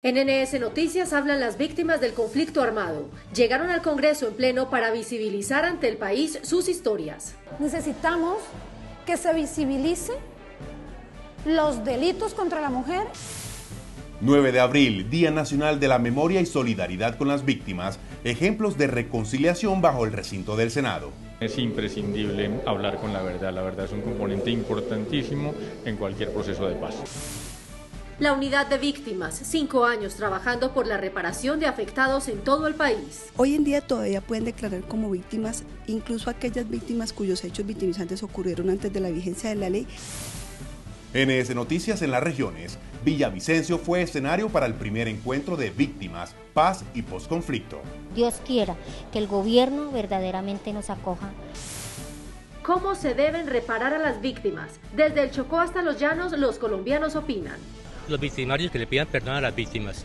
En NS Noticias hablan las víctimas del conflicto armado. Llegaron al Congreso en pleno para visibilizar ante el país sus historias. Necesitamos que se visibilice los delitos contra la mujer. 9 de abril, Día Nacional de la Memoria y Solidaridad con las Víctimas, ejemplos de reconciliación bajo el recinto del Senado. Es imprescindible hablar con la verdad es un componente importantísimo en cualquier proceso de paz. La unidad de víctimas, 5 años trabajando por la reparación de afectados en todo el país. Hoy en día todavía pueden declarar como víctimas incluso aquellas víctimas cuyos hechos victimizantes ocurrieron antes de la vigencia de la ley. NS Noticias en las regiones. Villavicencio fue escenario para el primer encuentro de víctimas, paz y posconflicto. Dios quiera que el gobierno verdaderamente nos acoja. ¿Cómo se deben reparar a las víctimas? Desde el Chocó hasta los Llanos, los colombianos opinan. Los victimarios que le pidan perdón a las víctimas.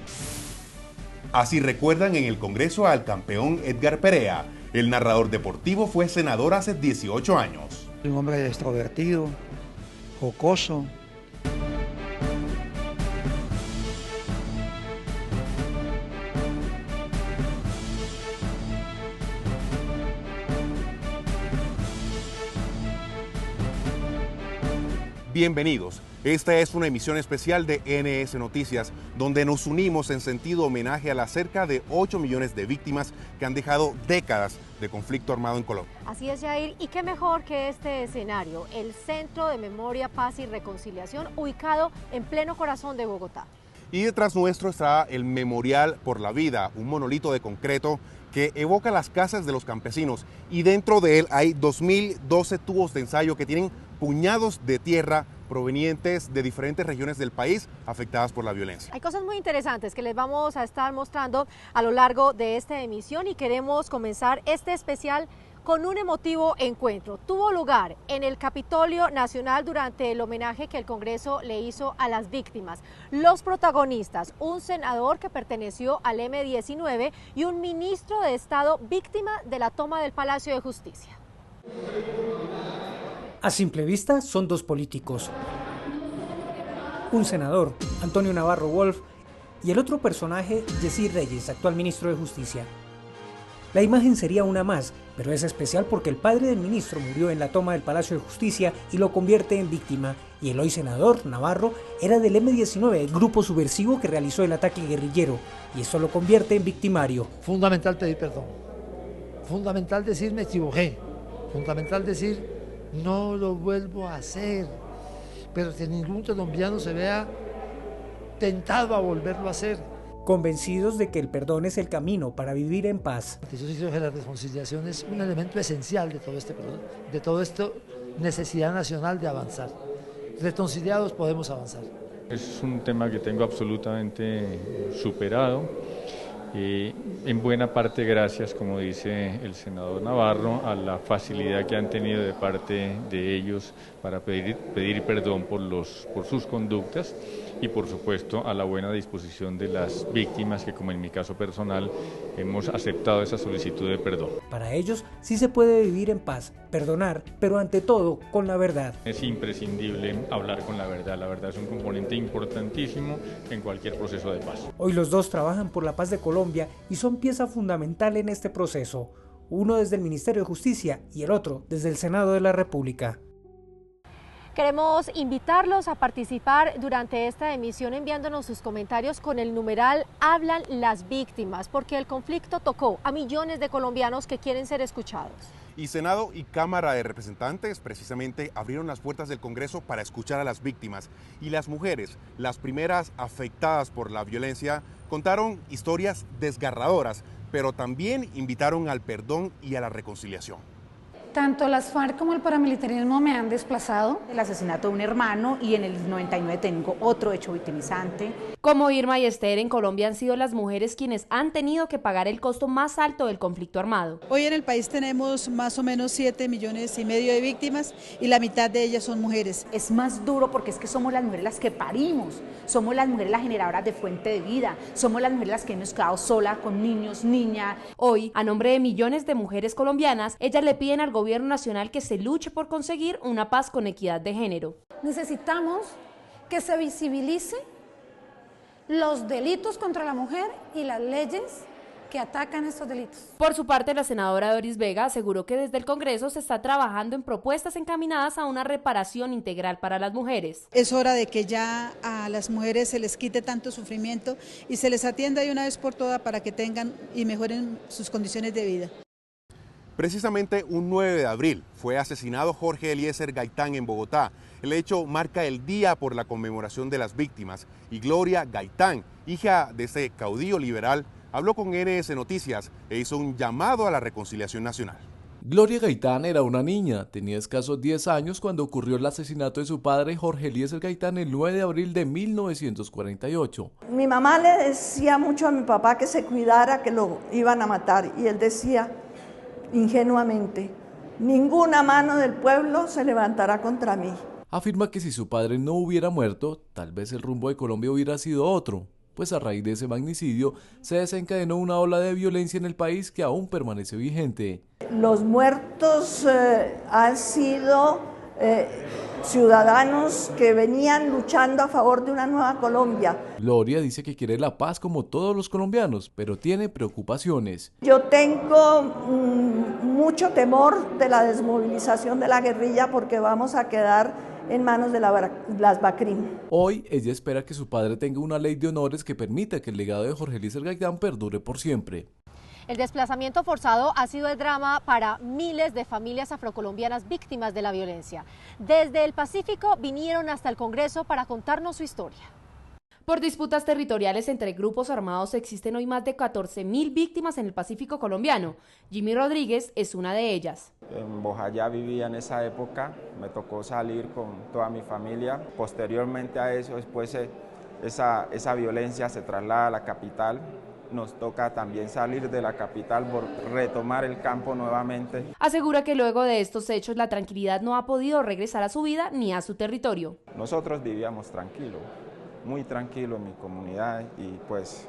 Así recuerdan en el Congreso al campeón Edgar Perea. El narrador deportivo fue senador hace 18 años. Un hombre extrovertido, jocoso. Bienvenidos. Esta es una emisión especial de NS Noticias, donde nos unimos en sentido homenaje a las cerca de 8 millones de víctimas que han dejado décadas de conflicto armado en Colombia. Así es, Jair, y qué mejor que este escenario, el Centro de Memoria, Paz y Reconciliación, ubicado en pleno corazón de Bogotá. Y detrás nuestro está el Memorial por la Vida, un monolito de concreto que evoca las casas de los campesinos, y dentro de él hay 2012 tubos de ensayo que tienen puñados de tierra provenientes de diferentes regiones del país afectadas por la violencia. Hay cosas muy interesantes que les vamos a estar mostrando a lo largo de esta emisión y queremos comenzar este especial con un emotivo encuentro. Tuvo lugar en el Capitolio Nacional durante el homenaje que el Congreso le hizo a las víctimas. Los protagonistas, un senador que perteneció al M-19 y un ministro de Estado víctima de la toma del Palacio de Justicia. A simple vista son dos políticos, un senador, Antonio Navarro Wolf, y el otro personaje, Yesid Reyes, actual ministro de Justicia. La imagen sería una más, pero es especial porque el padre del ministro murió en la toma del Palacio de Justicia y lo convierte en víctima, y el hoy senador, Navarro, era del M-19, el grupo subversivo que realizó el ataque guerrillero, y eso lo convierte en victimario. Fundamental pedir perdón, fundamental decir me equivoqué, fundamental decir no lo vuelvo a hacer, pero que ningún colombiano se vea tentado a volverlo a hacer. Convencidos de que el perdón es el camino para vivir en paz. Yo sí creo que la reconciliación es un elemento esencial de todo este perdón, de todo esto, necesidad nacional de avanzar. Reconciliados podemos avanzar. Es un tema que tengo absolutamente superado. En buena parte gracias, como dice el senador Navarro, a la facilidad que han tenido de parte de ellos para pedir perdón por sus conductas y por supuesto a la buena disposición de las víctimas que, como en mi caso personal, hemos aceptado esa solicitud de perdón. Para ellos sí se puede vivir en paz, perdonar, pero ante todo con la verdad. Es imprescindible hablar con la verdad es un componente importantísimo en cualquier proceso de paz. Hoy los dos trabajan por la paz de Colombia y son pieza fundamental en este proceso, uno desde el Ministerio de Justicia y el otro desde el Senado de la República. Queremos invitarlos a participar durante esta emisión enviándonos sus comentarios con el numeral Hablan las víctimas, porque el conflicto tocó a millones de colombianos que quieren ser escuchados. Y Senado y Cámara de Representantes precisamente abrieron las puertas del Congreso para escuchar a las víctimas. Y las mujeres, las primeras afectadas por la violencia, contaron historias desgarradoras, pero también invitaron al perdón y a la reconciliación. Tanto las FARC como el paramilitarismo me han desplazado. El asesinato de un hermano y en el 99 tengo otro hecho victimizante. Como Irma y Esther, en Colombia han sido las mujeres quienes han tenido que pagar el costo más alto del conflicto armado. Hoy en el país tenemos más o menos 7,5 millones de víctimas y la mitad de ellas son mujeres. Es más duro porque es que somos las mujeres las que parimos, somos las mujeres las generadoras de fuente de vida, somos las mujeres las que hemos quedado solas con niños, niñas. Hoy, a nombre de millones de mujeres colombianas, ellas le piden al gobierno nacional que se luche por conseguir una paz con equidad de género. Necesitamos que se visibilice los delitos contra la mujer y las leyes que atacan estos delitos. Por su parte, la senadora Doris Vega aseguró que desde el Congreso se está trabajando en propuestas encaminadas a una reparación integral para las mujeres. Es hora de que ya a las mujeres se les quite tanto sufrimiento y se les atienda de una vez por todas para que tengan y mejoren sus condiciones de vida. Precisamente un 9 de abril fue asesinado Jorge Eliezer Gaitán en Bogotá. El hecho marca el día por la conmemoración de las víctimas y Gloria Gaitán, hija de ese caudillo liberal, habló con NS Noticias e hizo un llamado a la reconciliación nacional. Gloria Gaitán era una niña, tenía escasos 10 años cuando ocurrió el asesinato de su padre Jorge Eliezer Gaitán el 9 de abril de 1948. Mi mamá le decía mucho a mi papá que se cuidara, que lo iban a matar, y él decía ingenuamente, ninguna mano del pueblo se levantará contra mí. Afirma que si su padre no hubiera muerto, tal vez el rumbo de Colombia hubiera sido otro, pues a raíz de ese magnicidio se desencadenó una ola de violencia en el país que aún permanece vigente. Los muertos han sido ciudadanos que venían luchando a favor de una nueva Colombia. Gloria dice que quiere la paz como todos los colombianos, pero tiene preocupaciones. Yo tengo mucho temor de la desmovilización de la guerrilla porque vamos a quedar en manos de las BACRIM. Hoy ella espera que su padre tenga una ley de honores que permita que el legado de Jorge Eliezer Gaitán perdure por siempre. El desplazamiento forzado ha sido el drama para miles de familias afrocolombianas víctimas de la violencia. Desde el Pacífico vinieron hasta el Congreso para contarnos su historia. Por disputas territoriales entre grupos armados existen hoy más de 14.000 víctimas en el Pacífico colombiano. Jimmy Rodríguez es una de ellas. En Bojayá vivía en esa época, me tocó salir con toda mi familia. Posteriormente a eso, después esa violencia se traslada a la capital. Nos toca también salir de la capital por retomar el campo nuevamente. Asegura que luego de estos hechos la tranquilidad no ha podido regresar a su vida ni a su territorio. Nosotros vivíamos tranquilos, muy tranquilo en mi comunidad y pues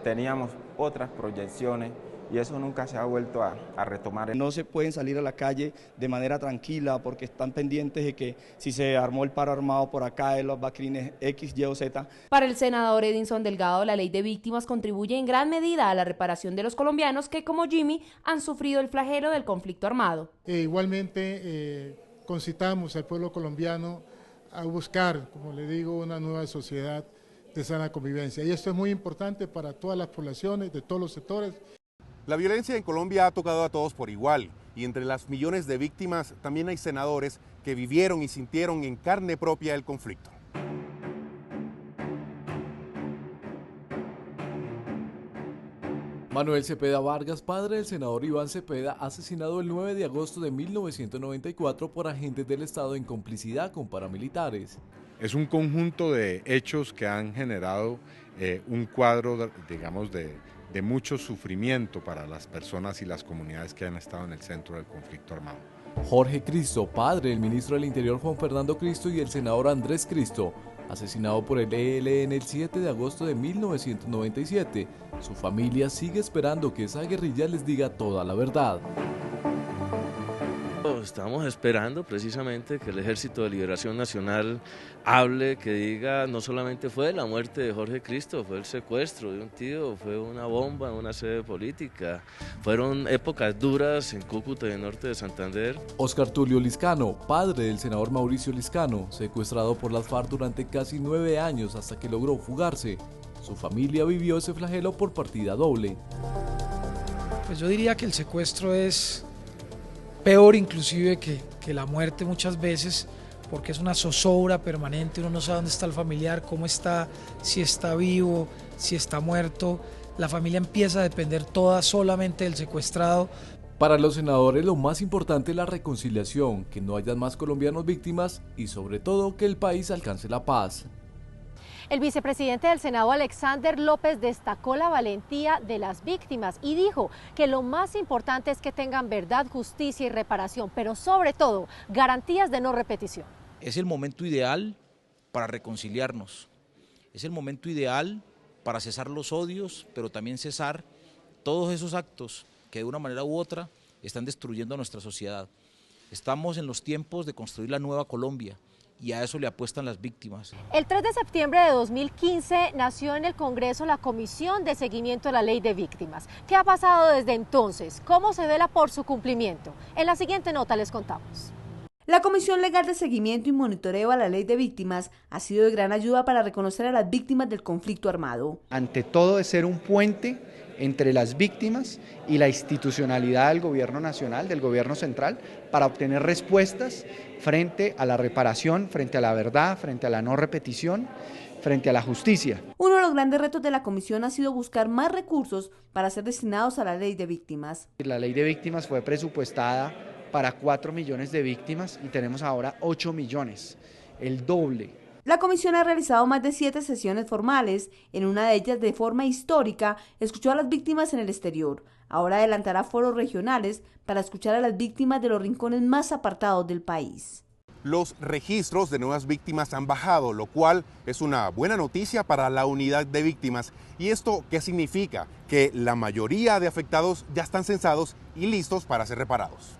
teníamos otras proyecciones y eso nunca se ha vuelto a retomar. No se pueden salir a la calle de manera tranquila porque están pendientes de que si se armó el paro armado por acá de los BACRIM X, Y o Z. Para el senador Edinson Delgado, la ley de víctimas contribuye en gran medida a la reparación de los colombianos que, como Jimmy, han sufrido el flagelo del conflicto armado. Igualmente concitamos al pueblo colombiano a buscar, como le digo, una nueva sociedad de sana convivencia. Y esto es muy importante para todas las poblaciones, de todos los sectores. La violencia en Colombia ha tocado a todos por igual y entre las millones de víctimas también hay senadores que vivieron y sintieron en carne propia el conflicto. Manuel Cepeda Vargas, padre del senador Iván Cepeda, asesinado el 9 de agosto de 1994 por agentes del Estado en complicidad con paramilitares. Es un conjunto de hechos que han generado un cuadro, digamos, de mucho sufrimiento para las personas y las comunidades que han estado en el centro del conflicto armado. Jorge Cristo, padre del ministro del Interior Juan Fernando Cristo y el senador Andrés Cristo, asesinado por el ELN el 7 de agosto de 1997. Su familia sigue esperando que esa guerrilla les diga toda la verdad. Estamos esperando precisamente que el Ejército de Liberación Nacional hable, que diga no solamente fue la muerte de Jorge Cristo, fue el secuestro de un tío, fue una bomba en una sede política, fueron épocas duras en Cúcuta y el norte de Santander. Oscar Tulio Liscano, padre del senador Mauricio Liscano, secuestrado por las FARC durante casi 9 años hasta que logró fugarse. Su familia vivió ese flagelo por partida doble. Pues yo diría que el secuestro es peor inclusive que la muerte muchas veces, porque es una zozobra permanente, uno no sabe dónde está el familiar, cómo está, si está vivo, si está muerto. La familia empieza a depender toda solamente del secuestrado. Para los senadores lo más importante es la reconciliación, que no haya más colombianos víctimas y sobre todo que el país alcance la paz. El vicepresidente del Senado, Alexander López, destacó la valentía de las víctimas y dijo que lo más importante es que tengan verdad, justicia y reparación, pero sobre todo garantías de no repetición. Es el momento ideal para reconciliarnos, es el momento ideal para cesar los odios, pero también cesar todos esos actos que de una manera u otra están destruyendo nuestra sociedad. Estamos en los tiempos de construir la nueva Colombia y a eso le apuestan las víctimas. El 3 de septiembre de 2015 nació en el Congreso la Comisión de Seguimiento de la Ley de Víctimas. ¿Qué ha pasado desde entonces? ¿Cómo se vela por su cumplimiento? En la siguiente nota les contamos. La Comisión Legal de Seguimiento y Monitoreo a la Ley de Víctimas ha sido de gran ayuda para reconocer a las víctimas del conflicto armado. Ante todo, es ser un puente entre las víctimas y la institucionalidad del gobierno nacional, del gobierno central, para obtener respuestas frente a la reparación, frente a la verdad, frente a la no repetición, frente a la justicia. Uno de los grandes retos de la comisión ha sido buscar más recursos para ser destinados a la Ley de Víctimas. La Ley de Víctimas fue presupuestada para 4 millones de víctimas y tenemos ahora 8 millones, el doble. La comisión ha realizado más de 7 sesiones formales. En una de ellas, de forma histórica, escuchó a las víctimas en el exterior. Ahora adelantará foros regionales para escuchar a las víctimas de los rincones más apartados del país. Los registros de nuevas víctimas han bajado, lo cual es una buena noticia para la unidad de víctimas. ¿Y esto qué significa? Que la mayoría de afectados ya están censados y listos para ser reparados.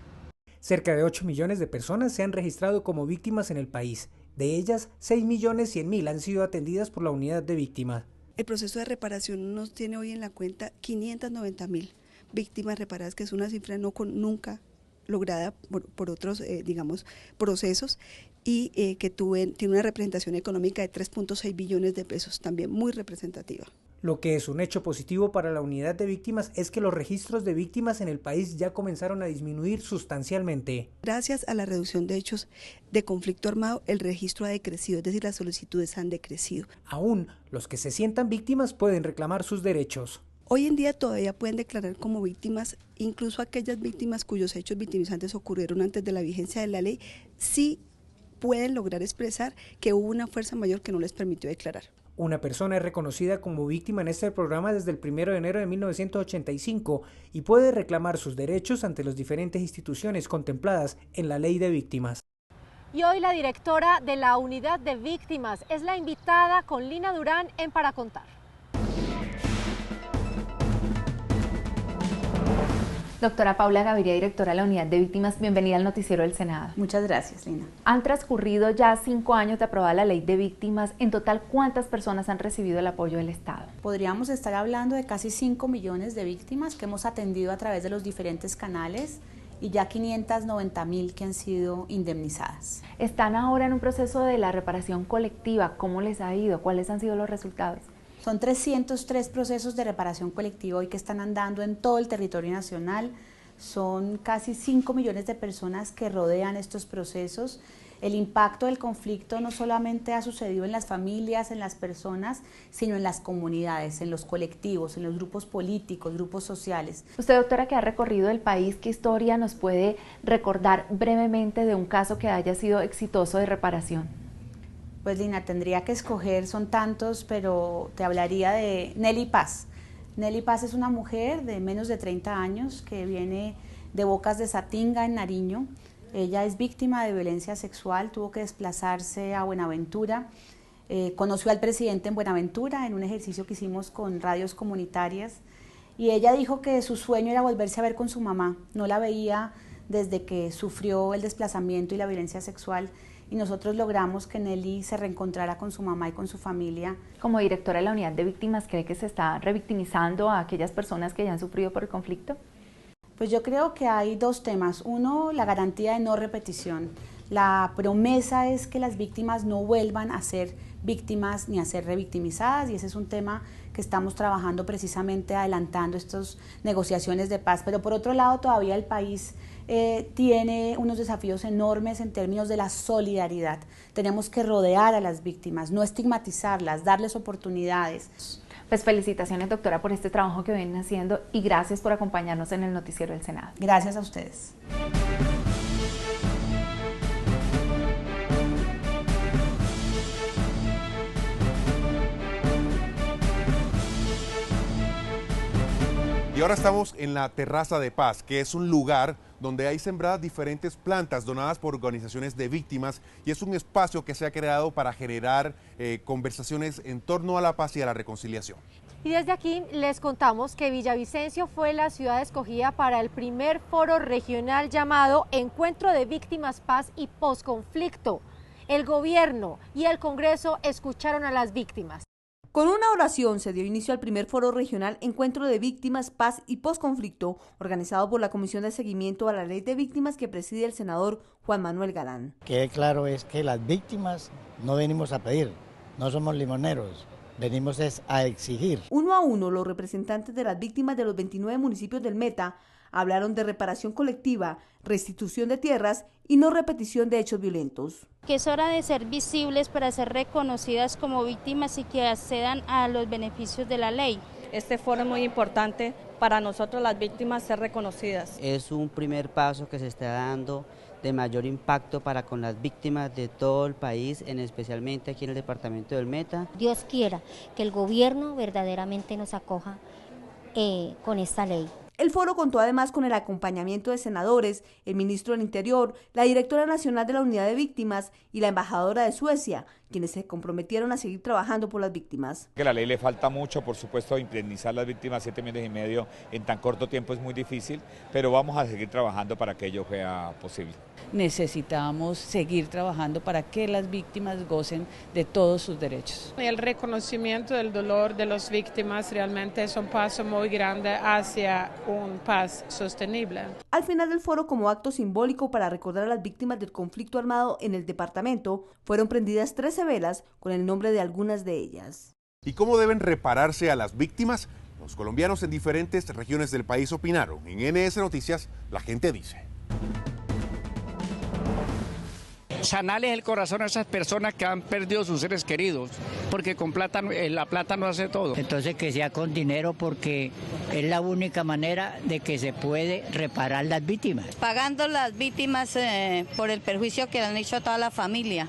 Cerca de 8 millones de personas se han registrado como víctimas en el país. De ellas, 6.100.000 han sido atendidas por la unidad de víctimas. El proceso de reparación nos tiene hoy en la cuenta 590.000 víctimas reparadas, que es una cifra nunca lograda por otros, procesos, y que tiene una representación económica de 3.6 billones de pesos, también muy representativa. Lo que es un hecho positivo para la unidad de víctimas es que los registros de víctimas en el país ya comenzaron a disminuir sustancialmente. Gracias a la reducción de hechos de conflicto armado, el registro ha decrecido, es decir, las solicitudes han decrecido. Aún, los que se sientan víctimas pueden reclamar sus derechos. Hoy en día todavía pueden declarar como víctimas, incluso aquellas víctimas cuyos hechos victimizantes ocurrieron antes de la vigencia de la ley, sí pueden lograr expresar que hubo una fuerza mayor que no les permitió declarar. Una persona es reconocida como víctima en este programa desde el 1 de enero de 1985 y puede reclamar sus derechos ante las diferentes instituciones contempladas en la Ley de Víctimas. Y hoy la directora de la Unidad de Víctimas es la invitada con Lina Durán en Para Contar. Doctora Paula Gaviria, directora de la Unidad de Víctimas, bienvenida al Noticiero del Senado. Muchas gracias, Lina. Han transcurrido ya 5 años de aprobada la Ley de Víctimas. En total, ¿cuántas personas han recibido el apoyo del Estado? Podríamos estar hablando de casi 5 millones de víctimas que hemos atendido a través de los diferentes canales y ya 590.000 que han sido indemnizadas. Están ahora en un proceso de la reparación colectiva. ¿Cómo les ha ido? ¿Cuáles han sido los resultados? Son 303 procesos de reparación colectiva hoy que están andando en todo el territorio nacional. Son casi 5 millones de personas que rodean estos procesos. El impacto del conflicto no solamente ha sucedido en las familias, en las personas, sino en las comunidades, en los colectivos, en los grupos políticos, grupos sociales. Usted, doctora, que ha recorrido el país, ¿qué historia nos puede recordar brevemente de un caso que haya sido exitoso de reparación? Pues Lina, tendría que escoger, son tantos, pero te hablaría de Nelly Paz. Nelly Paz es una mujer de menos de 30 años que viene de Bocas de Satinga, en Nariño. Ella es víctima de violencia sexual, tuvo que desplazarse a Buenaventura. Conoció al presidente en Buenaventura en un ejercicio que hicimos con radios comunitarias y ella dijo que su sueño era volverse a ver con su mamá. No la veía desde que sufrió el desplazamiento y la violencia sexual. Y nosotros logramos que Nelly se reencontrara con su mamá y con su familia. Como directora de la Unidad de Víctimas, ¿cree que se está revictimizando a aquellas personas que ya han sufrido por el conflicto? Pues yo creo que hay dos temas. Uno, la garantía de no repetición. La promesa es que las víctimas no vuelvan a ser víctimas ni a ser revictimizadas, y ese es un tema que estamos trabajando precisamente adelantando estas negociaciones de paz. Pero por otro lado, todavía el país tiene unos desafíos enormes en términos de la solidaridad. Tenemos que rodear a las víctimas, no estigmatizarlas, darles oportunidades. Pues felicitaciones, doctora, por este trabajo que vienen haciendo y gracias por acompañarnos en el Noticiero del Senado. Gracias a ustedes. Y ahora estamos en la Terraza de Paz, que es un lugar donde hay sembradas diferentes plantas donadas por organizaciones de víctimas, y es un espacio que se ha creado para generar conversaciones en torno a la paz y a la reconciliación. Y desde aquí les contamos que Villavicencio fue la ciudad escogida para el primer foro regional llamado Encuentro de Víctimas, Paz y Posconflicto. El gobierno y el Congreso escucharon a las víctimas. Con una oración se dio inicio al primer foro regional Encuentro de Víctimas, Paz y Postconflicto, organizado por la Comisión de Seguimiento a la Ley de Víctimas que preside el senador Juan Manuel Galán. Quede claro es que las víctimas no venimos a pedir, no somos limoneros. Venimos es a exigir. Uno a uno, los representantes de las víctimas de los 29 municipios del Meta hablaron de reparación colectiva, restitución de tierras y no repetición de hechos violentos. Que es hora de ser visibles para ser reconocidas como víctimas y que accedan a los beneficios de la ley. Este foro es muy importante para nosotros las víctimas ser reconocidas. Es un primer paso que se está dando de mayor impacto para con las víctimas de todo el país, especialmente aquí en el departamento del Meta. Dios quiera que el gobierno verdaderamente nos acoja con esta ley. El foro contó además con el acompañamiento de senadores, el ministro del Interior, la directora nacional de la Unidad de Víctimas y la embajadora de Suecia, quienes se comprometieron a seguir trabajando por las víctimas. Que la ley le falta mucho, por supuesto, indemnizar a las víctimas 7 millones y medio en tan corto tiempo es muy difícil, pero vamos a seguir trabajando para que ello sea posible. Necesitamos seguir trabajando para que las víctimas gocen de todos sus derechos. El reconocimiento del dolor de las víctimas realmente es un paso muy grande hacia un paz sostenible. Al final del foro, como acto simbólico para recordar a las víctimas del conflicto armado en el departamento, fueron prendidas 13 velas con el nombre de algunas de ellas. ¿Y cómo deben repararse a las víctimas? Los colombianos en diferentes regiones del país opinaron. En NS Noticias, la gente dice. Sanarles el corazón a esas personas que han perdido sus seres queridos, porque con plata, la plata no hace todo. Entonces que sea con dinero, porque es la única manera de que se puede reparar las víctimas. Pagando las víctimas por el perjuicio que le han hecho a toda la familia.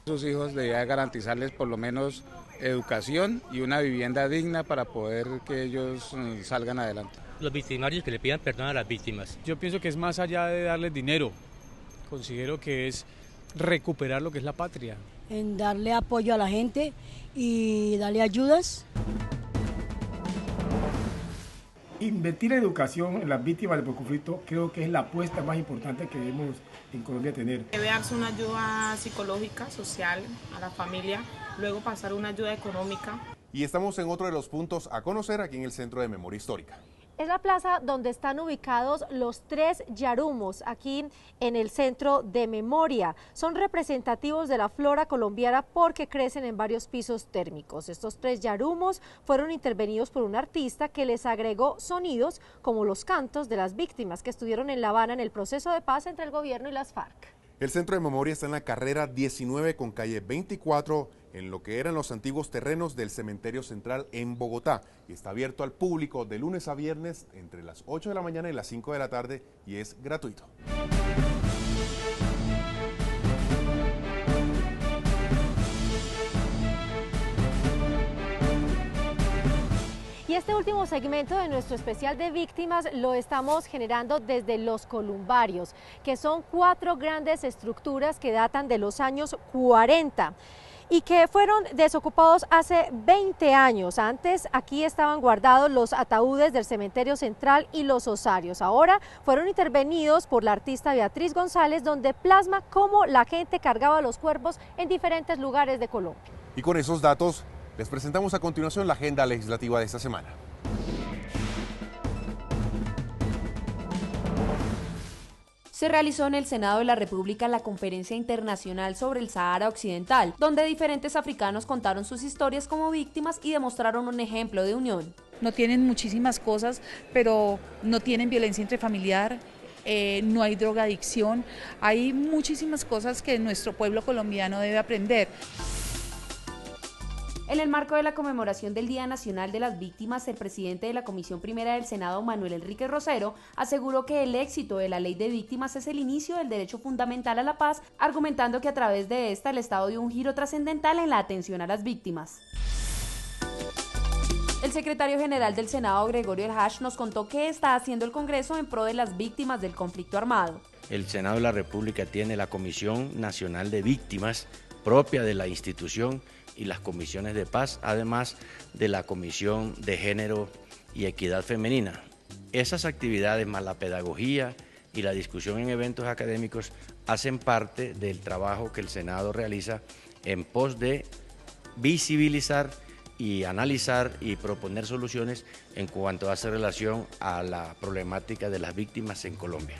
Sus hijos debería garantizarles por lo menos educación y una vivienda digna para poder que ellos salgan adelante. Los victimarios que le pidan perdón a las víctimas. Yo pienso que es más allá de darles dinero, considero que es recuperar lo que es la patria. En darle apoyo a la gente y darle ayudas. Invertir en educación en las víctimas del conflicto creo que es la apuesta más importante que debemos en Colombia tener. Debe darse una ayuda psicológica, social a la familia, luego pasar una ayuda económica. Y estamos en otro de los puntos a conocer aquí en el Centro de Memoria Histórica. Es la plaza donde están ubicados los 3 yarumos, aquí en el Centro de Memoria. Son representativos de la flora colombiana porque crecen en varios pisos térmicos. Estos 3 yarumos fueron intervenidos por un artista que les agregó sonidos como los cantos de las víctimas que estuvieron en La Habana en el proceso de paz entre el gobierno y las FARC. El Centro de Memoria está en la carrera 19 con calle 24, en lo que eran los antiguos terrenos del Cementerio Central en Bogotá. Y está abierto al público de lunes a viernes entre las 8 de la mañana y las 5 de la tarde y es gratuito. Y este último segmento de nuestro especial de víctimas lo estamos generando desde los columbarios, que son 4 grandes estructuras que datan de los años 40 y que fueron desocupados hace 20 años. Antes aquí estaban guardados los ataúdes del Cementerio Central y los osarios. Ahora fueron intervenidos por la artista Beatriz González, donde plasma cómo la gente cargaba los cuerpos en diferentes lugares de Colombia. Y con esos datos les presentamos a continuación la agenda legislativa de esta semana. Se realizó en el Senado de la República la Conferencia Internacional sobre el Sahara Occidental, donde diferentes africanos contaron sus historias como víctimas y demostraron un ejemplo de unión. No tienen muchísimas cosas, pero no tienen violencia intrafamiliar, no hay drogadicción, hay muchísimas cosas que nuestro pueblo colombiano debe aprender. En el marco de la conmemoración del Día Nacional de las Víctimas, el presidente de la Comisión Primera del Senado, Manuel Enrique Rosero, aseguró que el éxito de la Ley de Víctimas es el inicio del derecho fundamental a la paz, argumentando que a través de esta el Estado dio un giro trascendental en la atención a las víctimas. El secretario general del Senado, Gregorio Elhash, nos contó qué está haciendo el Congreso en pro de las víctimas del conflicto armado. El Senado de la República tiene la Comisión Nacional de Víctimas, propia de la institución, y las comisiones de paz, además de la Comisión de Género y Equidad Femenina. Esas actividades más la pedagogía y la discusión en eventos académicos hacen parte del trabajo que el Senado realiza en pos de visibilizar y analizar y proponer soluciones en cuanto hace relación a la problemática de las víctimas en Colombia.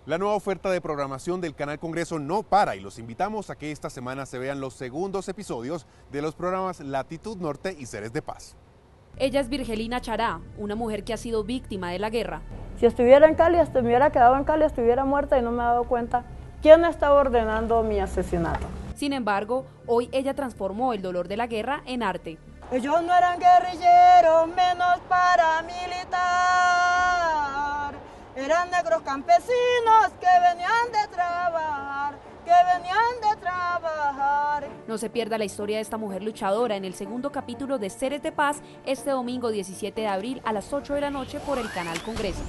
La nueva oferta de programación del Canal Congreso no para y los invitamos a que esta semana se vean los segundos episodios de los programas Latitud Norte y Seres de Paz. Ella es Virgelina Chará, una mujer que ha sido víctima de la guerra. Si estuviera en Cali, me hubiera quedado en Cali, estuviera muerta y no me he dado cuenta quién estaba ordenando mi asesinato. Sin embargo, hoy ella transformó el dolor de la guerra en arte. Ellos no eran guerrilleros, menos paramilitar. Eran negros campesinos que venían de trabajar, No se pierda la historia de esta mujer luchadora en el segundo capítulo de Seres de Paz este domingo 17 de abril a las 8 de la noche por el Canal Congreso.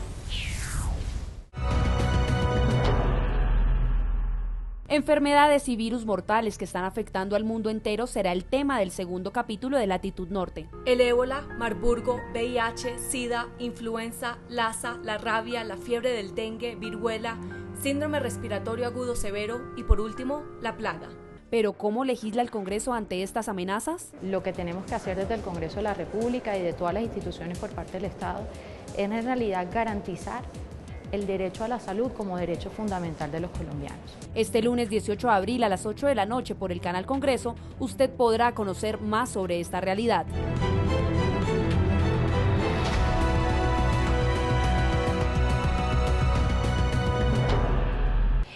Enfermedades y virus mortales que están afectando al mundo entero será el tema del segundo capítulo de Latitud Norte. El ébola, Marburgo, VIH, SIDA, influenza, Lassa, la rabia, la fiebre del dengue, viruela, síndrome respiratorio agudo severo y por último, la plaga. Pero ¿cómo legisla el Congreso ante estas amenazas? Lo que tenemos que hacer desde el Congreso de la República y de todas las instituciones por parte del Estado es en realidad garantizar el derecho a la salud como derecho fundamental de los colombianos. Este lunes 18 de abril a las 8 de la noche por el Canal Congreso, usted podrá conocer más sobre esta realidad.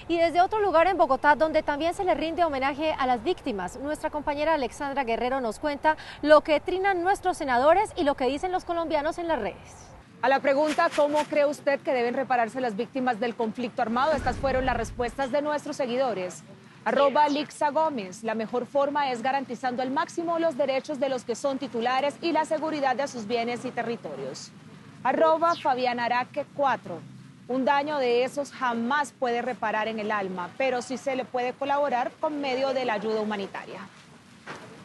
Y desde otro lugar en Bogotá, donde también se le rinde homenaje a las víctimas, nuestra compañera Alexandra Guerrero nos cuenta lo que trinan nuestros senadores y lo que dicen los colombianos en las redes. A la pregunta ¿cómo cree usted que deben repararse las víctimas del conflicto armado? Estas fueron las respuestas de nuestros seguidores. @Lixa Gómez, la mejor forma es garantizando al máximo los derechos de los que son titulares y la seguridad de sus bienes y territorios. @Fabianaraque 4, un daño de esos jamás puede reparar en el alma, pero sí se le puede colaborar con medio de la ayuda humanitaria.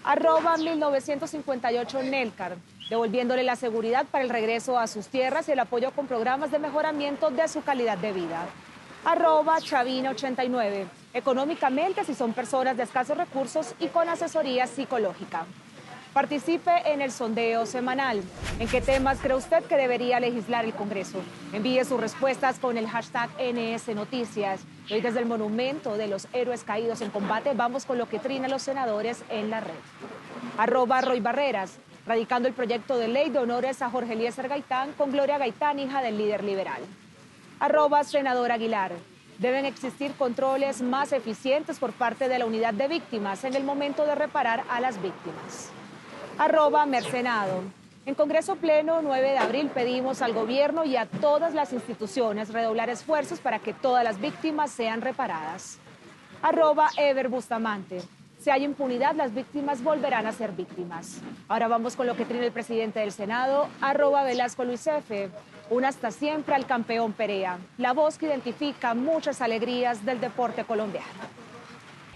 @1958 Nelcar, devolviéndole la seguridad para el regreso a sus tierras y el apoyo con programas de mejoramiento de su calidad de vida. @Chavina89, económicamente si son personas de escasos recursos y con asesoría psicológica. Participe en el sondeo semanal. ¿En qué temas cree usted que debería legislar el Congreso? Envíe sus respuestas con el hashtag NS Noticias. Hoy desde el Monumento de los Héroes Caídos en Combate vamos con lo que trinan los senadores en la red. @Roy Barreras, radicando el proyecto de ley de honores a Jorge Eliezer Gaitán con Gloria Gaitán, hija del líder liberal. @Senador Aguilar, deben existir controles más eficientes por parte de la unidad de víctimas en el momento de reparar a las víctimas. @Mercenado, en Congreso Pleno 9 de abril pedimos al gobierno y a todas las instituciones redoblar esfuerzos para que todas las víctimas sean reparadas. @Ever Bustamante, si hay impunidad, las víctimas volverán a ser víctimas. Ahora vamos con lo que trina el presidente del Senado, @Velasco Luis F. Un hasta siempre al campeón Perea, la voz que identifica muchas alegrías del deporte colombiano.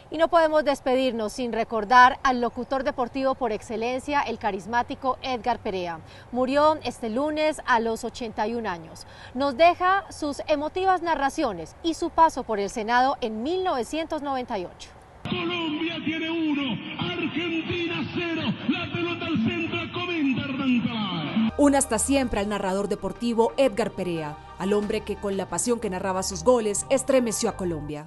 Y no podemos despedirnos sin recordar al locutor deportivo por excelencia, el carismático Edgar Perea. Murió este lunes a los 81 años. Nos deja sus emotivas narraciones y su paso por el Senado en 1998. Colombia tiene 1, Argentina 0, la pelota al centro, comenta Hernán Talar. Un hasta siempre al narrador deportivo Edgar Perea, al hombre que con la pasión que narraba sus goles estremeció a Colombia.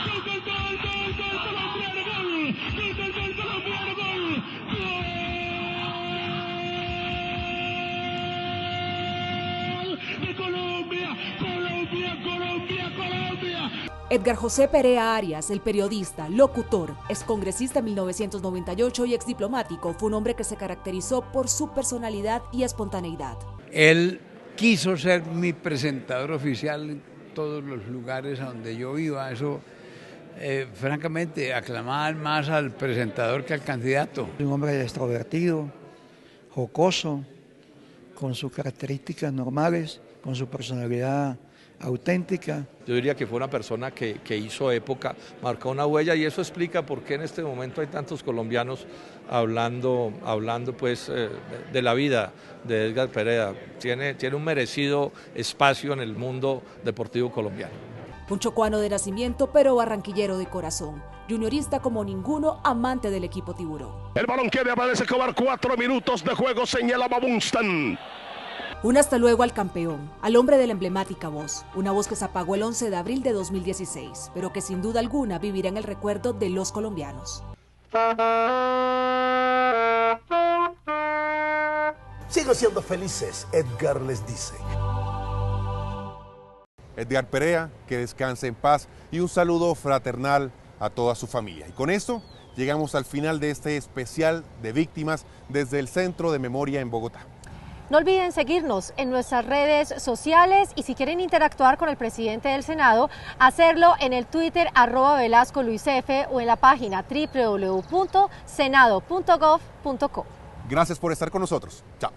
Edgar José Perea Arias, el periodista, locutor, excongresista en 1998 y exdiplomático, fue un hombre que se caracterizó por su personalidad y espontaneidad. Él quiso ser mi presentador oficial en todos los lugares a donde yo iba. Eso, francamente, aclamaban más al presentador que al candidato. Un hombre extrovertido, jocoso, con sus características normales, con su personalidad auténtica. Yo diría que fue una persona que hizo época, marcó una huella y eso explica por qué en este momento hay tantos colombianos hablando pues de la vida de Edgar Perea. Tiene un merecido espacio en el mundo deportivo colombiano. Un chocuano de nacimiento, pero barranquillero de corazón. Juniorista como ninguno, amante del equipo Tiburón. El balón que aparece Escobar, 4 minutos de juego, señala Babunstan. Un hasta luego al campeón, al hombre de la emblemática voz. Una voz que se apagó el 11 de abril de 2016, pero que sin duda alguna vivirá en el recuerdo de los colombianos. Sigan siendo felices, Edgar les dice. Edgar Perea, que descanse en paz, y un saludo fraternal a toda su familia. Y con esto llegamos al final de este especial de víctimas desde el Centro de Memoria en Bogotá. No olviden seguirnos en nuestras redes sociales y si quieren interactuar con el presidente del Senado, hacerlo en el Twitter @VelascoLuisF o en la página www.senado.gov.co. Gracias por estar con nosotros. Chao.